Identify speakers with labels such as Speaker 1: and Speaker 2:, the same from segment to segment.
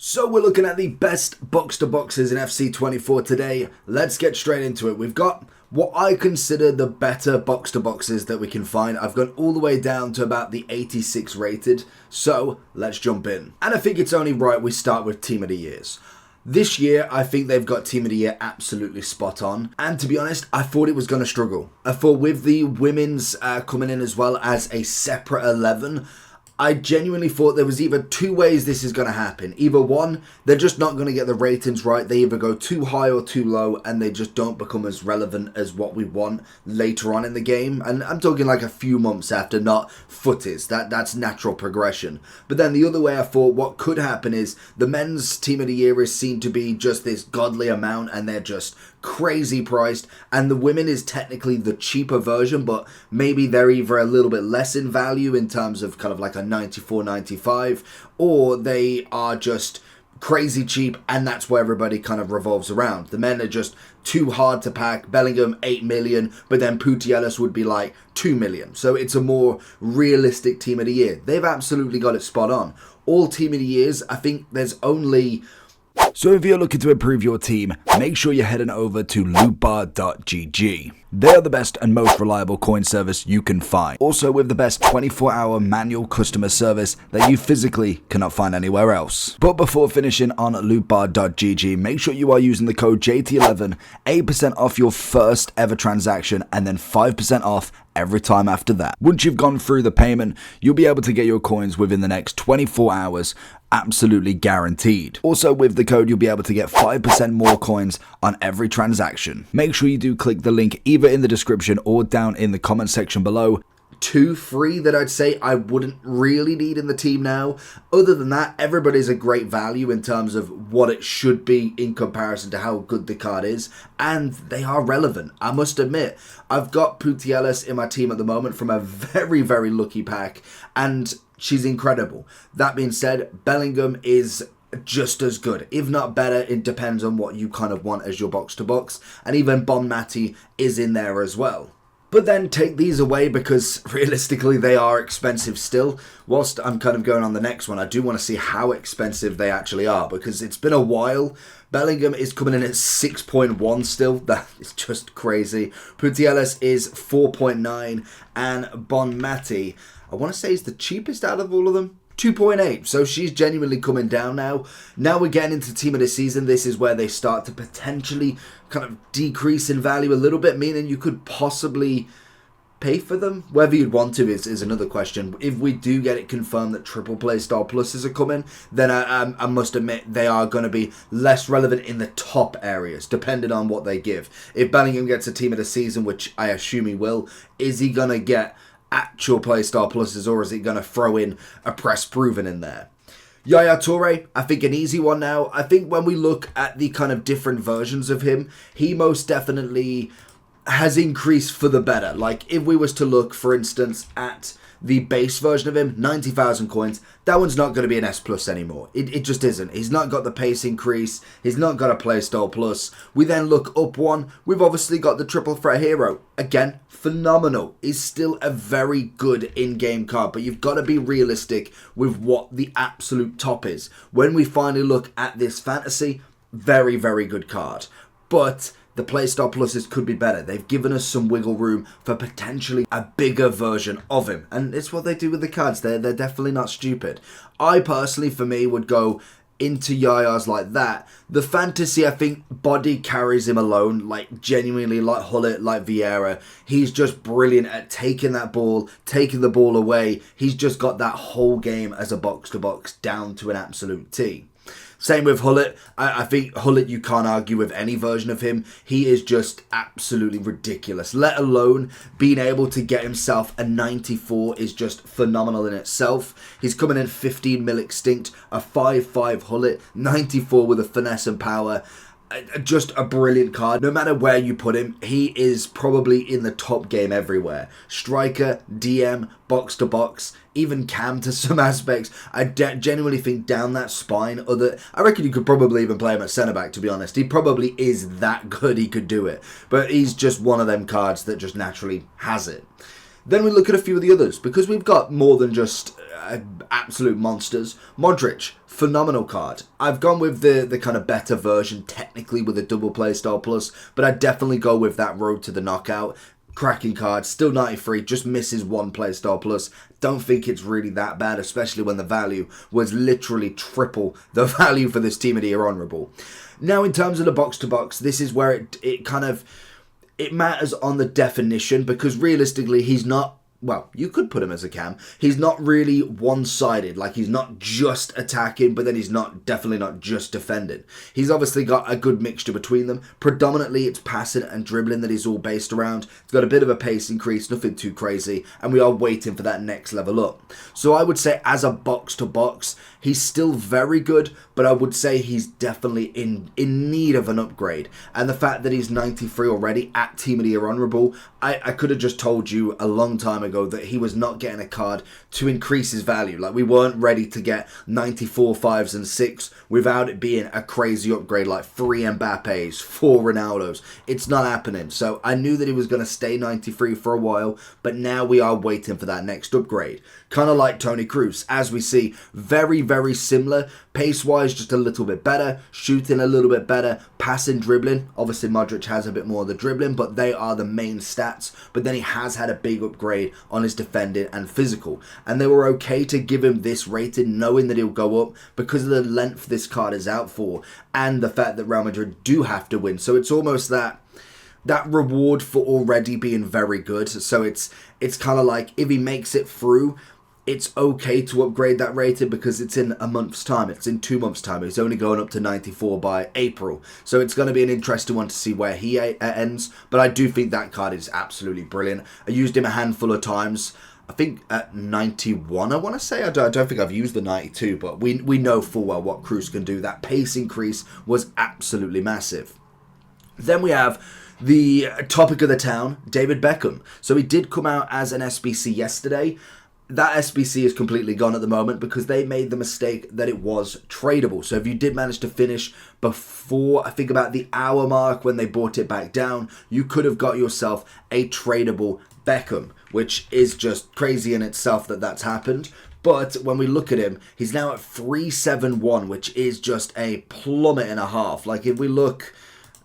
Speaker 1: So we're looking at the best box-to-boxes in FC24 today. Let's get straight into it. We've got what I consider the better box-to-boxes that we can find. I've gone all the way down to about the 86 rated. So let's jump in. And I think it's only right we start with Team of the Years. This year, I think they've got Team of the Year absolutely spot on. And to be honest, I thought it was going to struggle. I thought with the women's coming in as well as a separate 11, I genuinely thought there was either two ways this is going to happen. Either one, they're just not going to get the ratings right. They either go too high or too low, and they just don't become as relevant as what we want later on in the game. And I'm talking like a few months after, not footies. That's natural progression. But then the other way, I thought what could happen is the men's Team of the Year is seen to be just this godly amount, and they're just crazy priced, and the women is technically the cheaper version, but maybe they're either a little bit less in value in terms of kind of like a 94.95, or they are just crazy cheap, and that's where everybody kind of revolves around. The men are just too hard to pack. Bellingham 8 million, but then Putellas would be like 2 million. So it's a more realistic Team of the Year. They've absolutely got it spot on. All Team of the Years, I think there's only... So if you're looking to improve your team, make sure you're heading over to lootbar.gg. They are the best and most reliable coin service you can find. Also with the best 24-hour manual customer service that you physically cannot find anywhere else. But before finishing on lootbar.gg, make sure you are using the code JT11, 8% off your first ever transaction, and then 5% off every time after that. Once you've gone through the payment, you'll be able to get your coins within the next 24 hours, absolutely guaranteed. Also with the code, you'll be able to get 5% more coins on every transaction. Make sure you do click the link either in the description or down in the comment section below. 2 free that I'd say I wouldn't really need in the team now. Other than that, everybody's a great value in terms of what it should be in comparison to how good the card is, and they are relevant. I must admit, I've got Putellas in my team at the moment from a very, very lucky pack, and she's incredible. That being said, Bellingham is just as good, if not better. It depends on what you kind of want as your box-to-box, and even Bon Mati is in there as well. But then take these away because realistically they are expensive still. Whilst I'm kind of going on the next one, I do want to see how expensive they actually are because it's been a while. Bellingham is coming in at 6.1 still. That is just crazy. Putellas is 4.9 and Bon Mati, I want to say, is the cheapest out of all of them. 2.8, so she's genuinely coming down now. Now we're getting into Team of the Season. This is where they start to potentially kind of decrease in value a little bit, meaning you could possibly pay for them. Whether you'd want to is another question. If we do get it confirmed that triple play star pluses are coming, then I must admit they are going to be less relevant in the top areas, depending on what they give. If Bellingham gets a Team of the Season, which I assume he will, is he going to get actual play star pluses, or is it going to throw in a press proven in there? Yaya Toure, I think an easy one now. I think when we look at the kind of different versions of him, he most definitely has increased for the better. Like if we was to look, for instance, at the base version of him, 90,000 coins, that one's not going to be an S plus anymore. It just isn't. He's not got the pace increase. He's not got a playstyle plus. We then look up one. We've obviously got the triple threat hero. Again, phenomenal. He's still a very good in-game card, but you've got to be realistic with what the absolute top is. When we finally look at this fantasy, very, very good card. But the playstyle pluses could be better. They've given us some wiggle room for potentially a bigger version of him. And it's what they do with the cards. They're definitely not stupid. I personally, for me, would go into Yaya's like that. The fantasy, I think, body carries him alone. Like, genuinely, like Hullet, like Vieira. He's just brilliant at taking that ball, taking the ball away. He's just got that whole game as a box-to-box down to an absolute T. Same with Hullet. I think Hullet, you can't argue with any version of him. He is just absolutely ridiculous. Let alone being able to get himself a 94 is just phenomenal in itself. He's coming in 15 mil extinct, a 5.5 Hullet, 94 with a finesse and power. Just a brilliant card. No matter where you put him, he is probably in the top game everywhere. Striker, DM, box to box, even cam to some aspects. I genuinely think down that spine, I reckon you could probably even play him at centre back, to be honest. He probably is that good, he could do it. But he's just one of them cards that just naturally has it. Then we look at a few of the others, because we've got more than just absolute monsters. Modric, phenomenal card. I've gone with the kind of better version, technically, with a double playstyle plus, but I'd definitely go with that road to the knockout. Cracking card, still 93, just misses one playstyle plus. Don't think it's really that bad, especially when the value was literally triple the value for this Team of the Year honourable. Now, in terms of the box-to-box, this is where it matters on the definition, because realistically, he's not, well, you could put him as a cam. He's not really one-sided. Like, he's not just attacking, but then he's definitely not just defending. He's obviously got a good mixture between them. Predominantly, it's passing and dribbling that he's all based around. He's got a bit of a pace increase, nothing too crazy, and we are waiting for that next level up. So I would say, as a box-to-box, he's still very good, but I would say he's definitely in need of an upgrade. And the fact that he's 93 already at Team of the Year honourable, I could have just told you a long time ago that he was not getting a card to increase his value. Like, we weren't ready to get 94 5s and 6 without it being a crazy upgrade like 3 Mbappes, 4 Ronaldos. It's not happening. So I knew that he was going to stay 93 for a while, but now we are waiting for that next upgrade. Kind of like Toni Kroos, as we see, very, very similar. Pace-wise, just a little bit better. Shooting a little bit better. Passing, dribbling. Obviously, Modric has a bit more of the dribbling, but they are the main stats. But then he has had a big upgrade on his defending and physical. And they were okay to give him this rating, knowing that he'll go up because of the length this card is out for, and the fact that Real Madrid do have to win. So it's almost that reward for already being very good. So it's kind of like, if he makes it through, it's okay to upgrade that rating because it's in a month's time. It's in 2 months' time. He's only going up to 94 by April. So it's going to be an interesting one to see where he ends. But I do think that card is absolutely brilliant. I used him a handful of times. I think at 91, I want to say. I don't think I've used the 92, but we know full well what Kroos can do. That pace increase was absolutely massive. Then we have the topic of the town, David Beckham. So he did come out as an SBC yesterday. That SBC is completely gone at the moment because they made the mistake that it was tradable. So if you did manage to finish before, I think about the hour mark when they brought it back down, you could have got yourself a tradable Beckham, which is just crazy in itself that that's happened. But when we look at him, he's now at 371, which is just a plummet and a half. Like, if we look,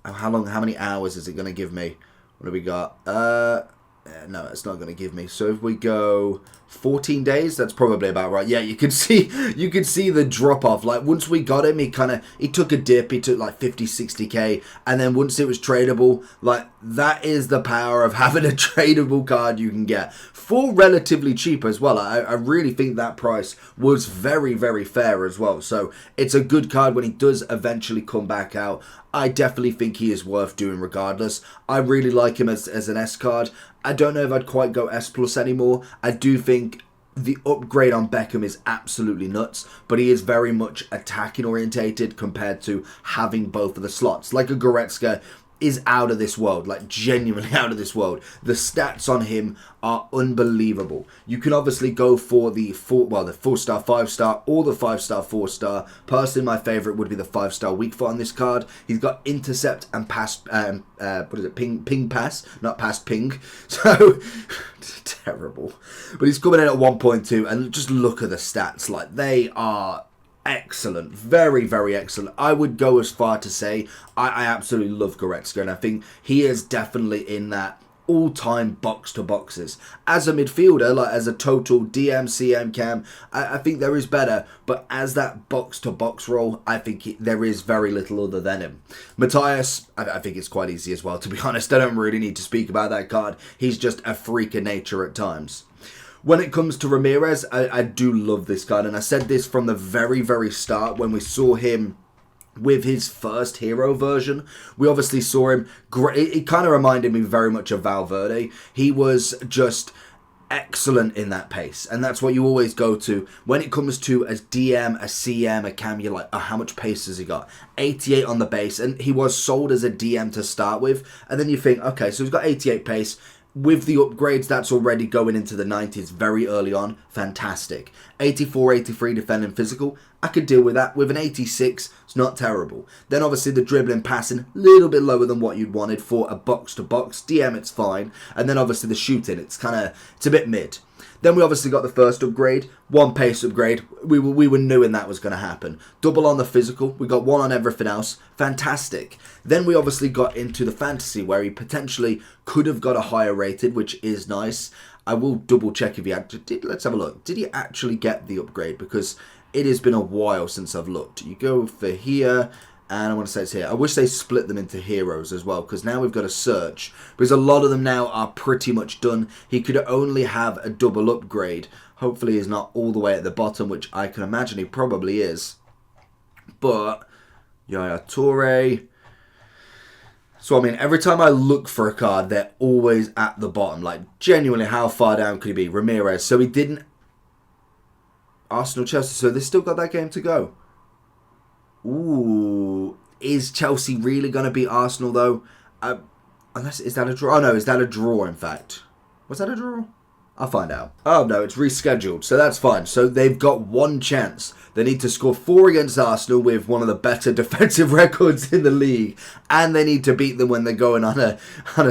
Speaker 1: how many hours is it going to give me? What do we got? No, it's not going to give me. So if we go 14 days, that's probably about right. Yeah, you can see the drop off. Like, once we got him, he took a dip. He took like 50, 60k, and then once it was tradable, like, that is the power of having a tradable card you can get for relatively cheap as well. I really think that price was very, very fair as well. So it's a good card when he does eventually come back out. I definitely think he is worth doing regardless. I really like him as an S card. I don't know if I'd quite go S plus anymore. I do think the upgrade on Beckham is absolutely nuts, but he is very much attacking orientated compared to having both of the slots. Like a Goretzka is out of this world, like genuinely out of this world. The stats on him are unbelievable. You can obviously go for the 4-star, 5-star, or the 5-star, 4-star. Personally, my favourite would be the 5-star weak foot on this card. He's got intercept and pass, ping pass, not pass ping. So, terrible. But he's coming in at 1.2, and just look at the stats. Like, they are excellent. Very, very excellent. I would go as far to say I absolutely love Goretzka, and I think he is definitely in that all-time box-to-boxes. As a midfielder, like as a total DM, CM, cam, I think there is better, but as that box-to-box role, I think there is very little other than him. Matthias, I think it's quite easy as well, to be honest. I don't really need to speak about that card. He's just a freak of nature at times. When it comes to Ramirez, I do love this card, and I said this from the very, very start when we saw him with his first hero version. We obviously saw him, it kind of reminded me very much of Valverde. He was just excellent in that pace, and that's what you always go to when it comes to a DM, a CM, a cam. You're like, oh, how much pace has he got? 88 on the base, and he was sold as a DM to start with, and then you think, okay, so he's got 88 pace. with the upgrades, that's already going into the 90s very early on. Fantastic. 84, 83 defending physical. I could deal with that. With an 86, it's not terrible. Then obviously the dribbling, passing, a little bit lower than what you'd wanted for a box-to-box. DM, it's fine. And then obviously the shooting, it's a bit mid. Then we obviously got the first upgrade, one pace upgrade. We were knowing that was going to happen. Double on the physical. We got one on everything else. Fantastic. Then we obviously got into the fantasy where he potentially could have got a higher rated, which is nice. I will double check if he did. Let's have a look. Did he actually get the upgrade? Because it has been a while since I've looked. You go for here. And I want to say it's here. I wish they split them into heroes as well, because now we've got to search. Because a lot of them now are pretty much done. He could only have a double upgrade. Hopefully he's not all the way at the bottom, which I can imagine he probably is. But, Yaya Toure. So, I mean, every time I look for a card, they're always at the bottom. Like, genuinely, how far down could he be? Ramirez. So he didn't... Arsenal, Chelsea. So they still got that game to go. Ooh, is Chelsea really going to beat Arsenal though? Unless, is that a draw? Oh no, is that a draw in fact? Was that a draw? I'll find out. Oh no, it's rescheduled, so that's fine. So they've got one chance. They need to score 4 against Arsenal with one of the better defensive records in the league, and they need to beat them when they're going on a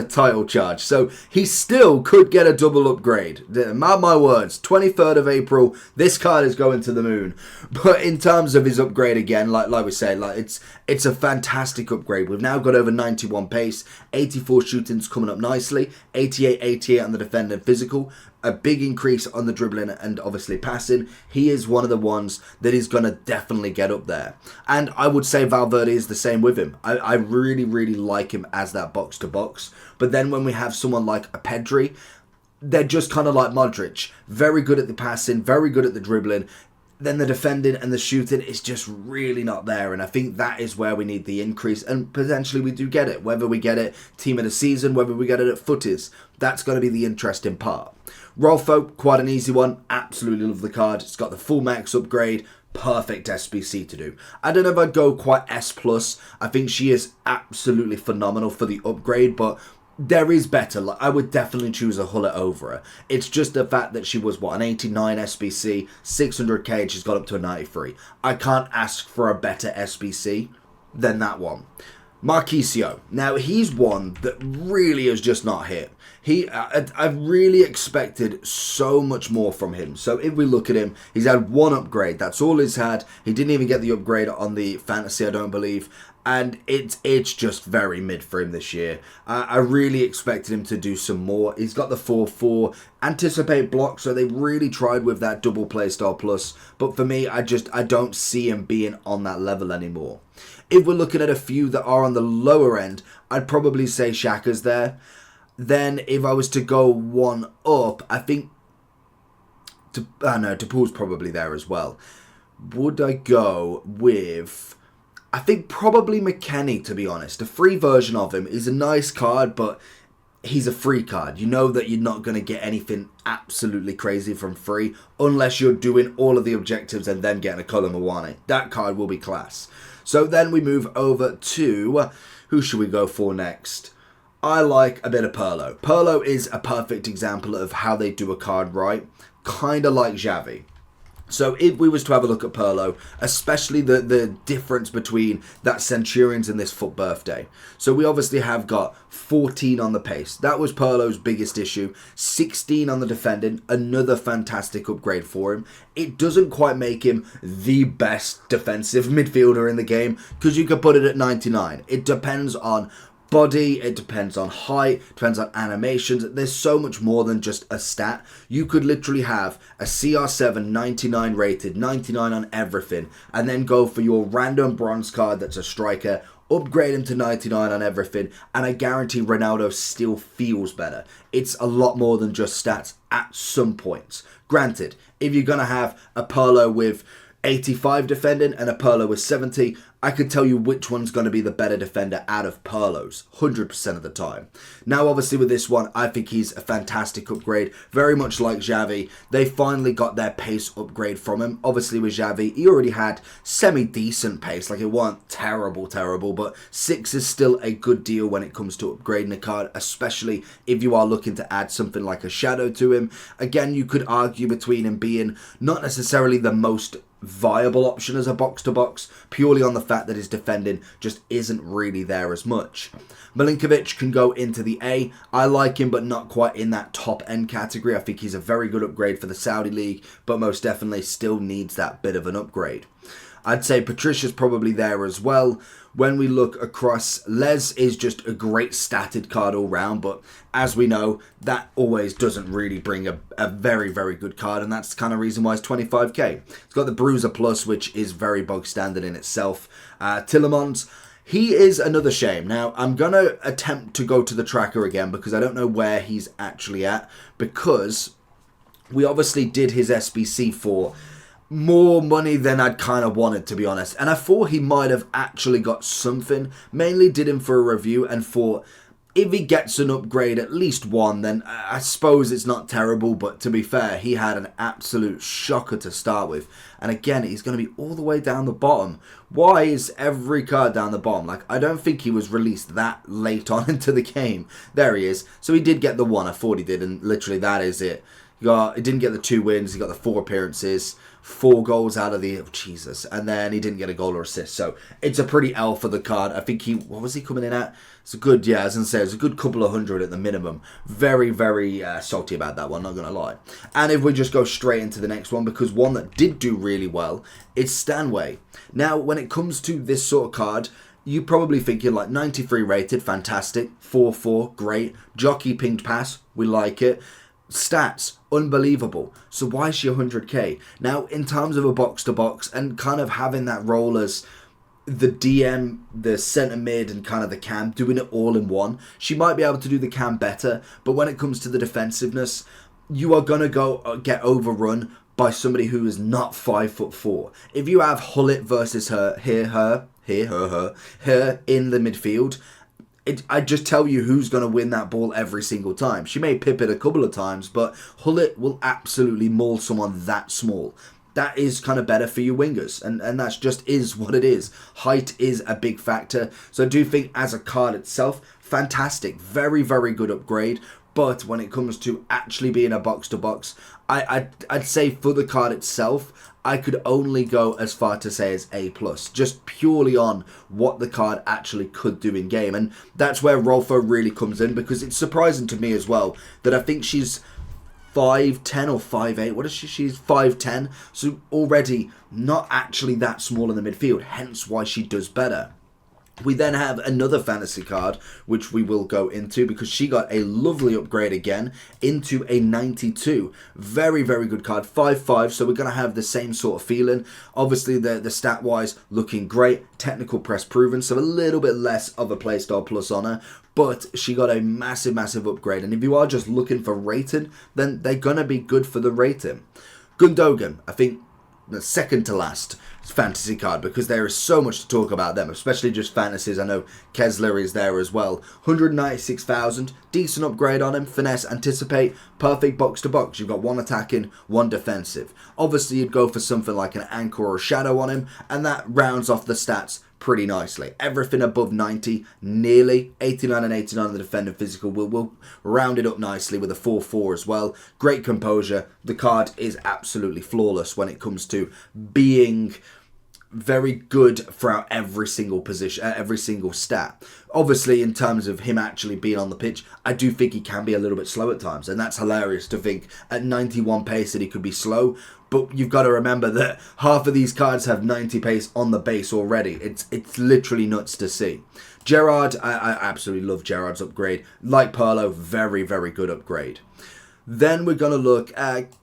Speaker 1: title charge. So he still could get a double upgrade. Mark my words, 23rd of April, this card is going to the moon. But in terms of his upgrade again, like we said, like it's a fantastic upgrade. We've now got over 91 pace, 84 shooting's coming up nicely, 88 on the defender and physical. A big increase on the dribbling and obviously passing. He is one of the ones that is going to definitely get up there. And I would say Valverde is the same with him. I really, really like him as that box-to-box. But then when we have someone like a Pedri, they're just kind of like Modric. Very good at the passing, very good at the dribbling. Then the defending and the shooting is just really not there. And I think that is where we need the increase. And potentially we do get it. Whether we get it team of the season, whether we get it at footies. That's going to be the interesting part. Rolfo, quite an easy one. Absolutely love the card. It's got the full max upgrade. Perfect SBC to do. I don't know if I'd go quite S+. I think she is absolutely phenomenal for the upgrade. But there is better. Like, I would definitely choose a Hullet over her. It's just the fact that she was, what, an 89 SBC, 600k, and she's got up to a 93. I can't ask for a better SBC than that one. Marquisio. Now, he's one that really has just not hit. I've really expected so much more from him. So if we look at him, he's had one upgrade. That's all he's had. He didn't even get the upgrade on the fantasy, I don't believe. And it's just very mid for him this year. I really expected him to do some more. He's got the 4-4, anticipate block, so they really tried with that double playstyle plus. But for me, I don't see him being on that level anymore. If we're looking at a few that are on the lower end, I'd probably say Xhaka's there. Then if I was to go one up, I think DePaul's probably there as well. Would I go with... I think probably McKennie, to be honest. A free version of him is a nice card, but he's a free card. You know that you're not going to get anything absolutely crazy from free unless you're doing all of the objectives and then getting a Kolo Muani. That card will be class. So then we move over to... who should we go for next? I like a bit of Pirlo. Pirlo is a perfect example of how they do a card right. Kind of like Xavi. So if we was to have a look at Pirlo, especially the difference between that Centurions and this FUT birthday. So we obviously have got 14 on the pace. That was Pirlo's biggest issue. 16 on the defending. Another fantastic upgrade for him. It doesn't quite make him the best defensive midfielder in the game because you could put it at 99. It depends on body, it depends on height, depends on animations. There's so much more than just a stat. You could literally have a CR7 99 rated, 99 on everything, and then go for your random bronze card that's a striker, upgrade him to 99 on everything, and I guarantee Ronaldo still feels better. It's a lot more than just stats at some points. Granted, if you're going to have a Pirlo with 85 defending and a Pirlo with 70, I could tell you which one's going to be the better defender out of Pirlo's 100% of the time. Now, obviously, with this one, I think he's a fantastic upgrade. Very much like Xavi, they finally got their pace upgrade from him. Obviously, with Xavi, he already had semi-decent pace. Like, it wasn't terrible, but 6 is still a good deal when it comes to upgrading a card, especially if you are looking to add something like a shadow to him. Again, you could argue between him being not necessarily the most viable option as a box-to-box, purely on the fact that his defending just isn't really there as much. Milinkovic can go into the A. I like him, but not quite in that top-end category. I think he's a very good upgrade for the Saudi League, but most definitely still needs that bit of an upgrade. I'd say Patricia's probably there as well. When we look across, Les is just a great statted card all round, but as we know, that always doesn't really bring a very, very good card, and that's the kind of reason why it's 25k. It's got the Bruiser Plus, which is very bog standard in itself. Tillemans, he is another shame. Now, I'm going to attempt to go to the tracker again because I don't know where he's actually at, because we obviously did his SBC for more money than I'd kind of wanted, to be honest. And I thought he might have actually got something. Mainly did him for a review and thought if he gets an upgrade, at least one, then I suppose it's not terrible. But to be fair, he had an absolute shocker to start with. And again, he's going to be all the way down the bottom. Why is every card down the bottom? Like, I don't think he was released that late on into the game. There he is. So he did get the 1. I thought he did, and literally that is it. He didn't get the 2 wins. He got the 4 appearances. 4 goals out of the... Oh, Jesus. And then he didn't get a goal or assist. So it's a pretty L for the card. I think he... What was he coming in at? It's a good... Yeah, as I say, it's a good couple of hundred at the minimum. Very, very salty about that one, not going to lie. And if we just go straight into the next one, because one that did do really well is Stanway. Now, when it comes to this sort of card, you probably think you're like 93 rated, fantastic. 4-4, great. Jockey pinged pass, we like it. Stats, unbelievable. So why is she 100k? Now, in terms of a box-to-box and kind of having that role as the DM, the centre mid and kind of the cam, doing it all in one, she might be able to do the cam better. But when it comes to the defensiveness, you are going to go get overrun by somebody who is not 5'4". If you have Hullet versus her in the midfield, I just tell you who's going to win that ball every single time. She may pip it a couple of times, but Hullet will absolutely maul someone that small. That is kind of better for your wingers, and that's just is what it is. Height is a big factor, so I do think as a card itself, fantastic. Very, very good upgrade. But when it comes to actually being a box-to-box, I'd say for the card itself, I could only go as far to say as A+, just purely on what the card actually could do in game. And that's where Rolfo really comes in, because it's surprising to me as well that I think she's 5'10" or 5'8". What is she? She's 5'10", so already not actually that small in the midfield, hence why she does better. We then have another fantasy card, which we will go into because she got a lovely upgrade again into a 92. Very, very good card. 5'5", so we're going to have the same sort of feeling. Obviously, the stat-wise looking great. Technical press proven, so a little bit less of a playstyle plus on her. But she got a massive, massive upgrade. And if you are just looking for rating, then they're going to be good for the rating. Gundogan, I think the second to last fantasy card, because there is so much to talk about them, especially just fantasies. I know Kessler is there as well. 196,000, decent upgrade on him. Finesse, anticipate, perfect box to box. You've got 1 attacking, 1 defensive. Obviously, you'd go for something like an anchor or a shadow on him, and that rounds off the stats pretty nicely. Everything above 90, nearly 89 and 89 on the defender physical will round it up nicely with a 4-4 as well. Great composure. The card is absolutely flawless when it comes to being very good throughout every single position, every single stat. Obviously, in terms of him actually being on the pitch, I do think he can be a little bit slow at times, and that's hilarious to think at 91 pace that he could be slow. But you've got to remember that half of these cards have 90 pace on the base already. It's literally nuts to see. Gerrard, I absolutely love Gerrard's upgrade. Like Pirlo, very, very good upgrade. Then we're going to look at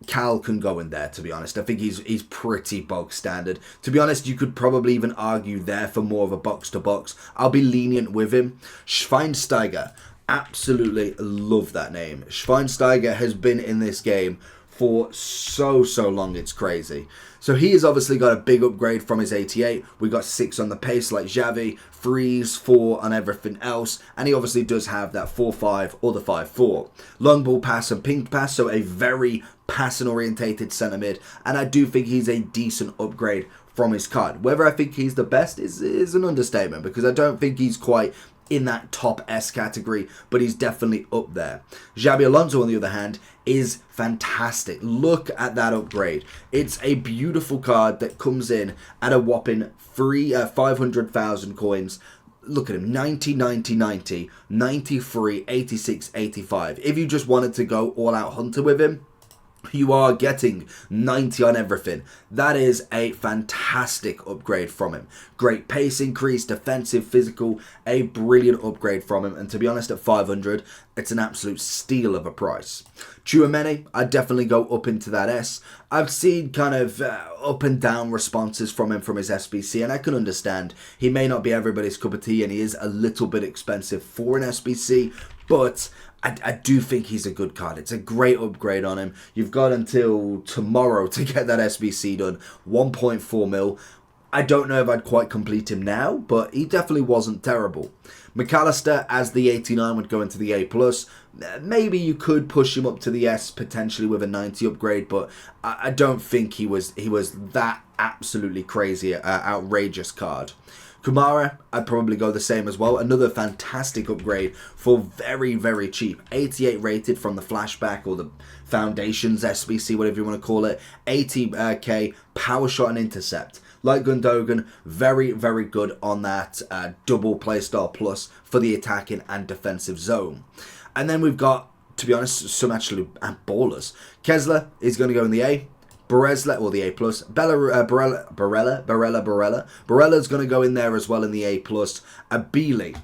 Speaker 1: Cal can go in there, to be honest. I think he's pretty bog standard. To be honest, you could probably even argue there for more of a box-to-box. I'll be lenient with him. Schweinsteiger, absolutely love that name. Schweinsteiger has been in this game for so long, it's crazy. So he has obviously got a big upgrade from his 88. We got 6 on the pace like Xavi, 3s, 4 on everything else, and he obviously does have that 4-5 or the 5-4. Long ball pass and ping pass, so a very passing orientated centre mid, and I do think he's a decent upgrade from his card. Whether I think he's the best is an understatement, because I don't think he's quite in that top S category, but he's definitely up there. Xabi Alonso, on the other hand, is fantastic. Look at that upgrade. It's a beautiful card that comes in at a whopping 500,000 coins. Look at him, 90, 90, 90, 93, 86, 85. If you just wanted to go all out hunter with him, you are getting 90 on everything. That is a fantastic upgrade from him. Great pace increase, defensive, physical, a brilliant upgrade from him. And to be honest, at 500, it's an absolute steal of a price. Tchouaméni, I'd definitely go up into that S. I've seen kind of up and down responses from him from his SBC, and I can understand he may not be everybody's cup of tea, and he is a little bit expensive for an SBC, but I do think he's a good card. It's a great upgrade on him. You've got until tomorrow to get that SBC done. 1.4 mil. I don't know if I'd quite complete him now, but he definitely wasn't terrible. McAllister, as the 89, would go into the A+. Maybe you could push him up to the S, potentially with a 90 upgrade, but I don't think he was that absolutely crazy, outrageous card. Kumara, I'd probably go the same as well. Another fantastic upgrade for very cheap. 88 rated from the flashback or the Foundations SBC, whatever you want to call it. 80k power shot and intercept. Like Gundogan, very good on that double playstyle plus for the attacking and defensive zone. And then we've got, to be honest, some actually ballers. Kessler is going to go in the A. Barella, or the A+. Barella's going to go in there as well in the A+. Abili,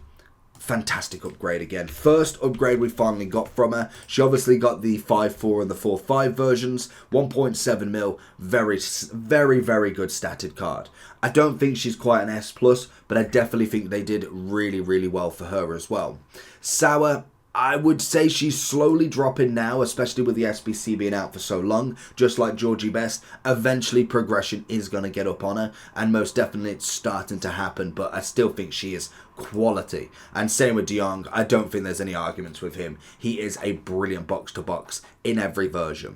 Speaker 1: fantastic upgrade again. First upgrade we finally got from her. She obviously got the 5-4 and the 4-5 versions. 1.7 mil, very good statted card. I don't think she's quite an S+, but I definitely think they did really well for her as well. Sauer, I would say she's slowly dropping now, especially with the SBC being out for so long. Just like Georgie Best, eventually progression is going to get up on her, and most definitely it's starting to happen, but I still think she is quality. And same with De Jong, I don't think there's any arguments with him. He is a brilliant box-to-box in every version.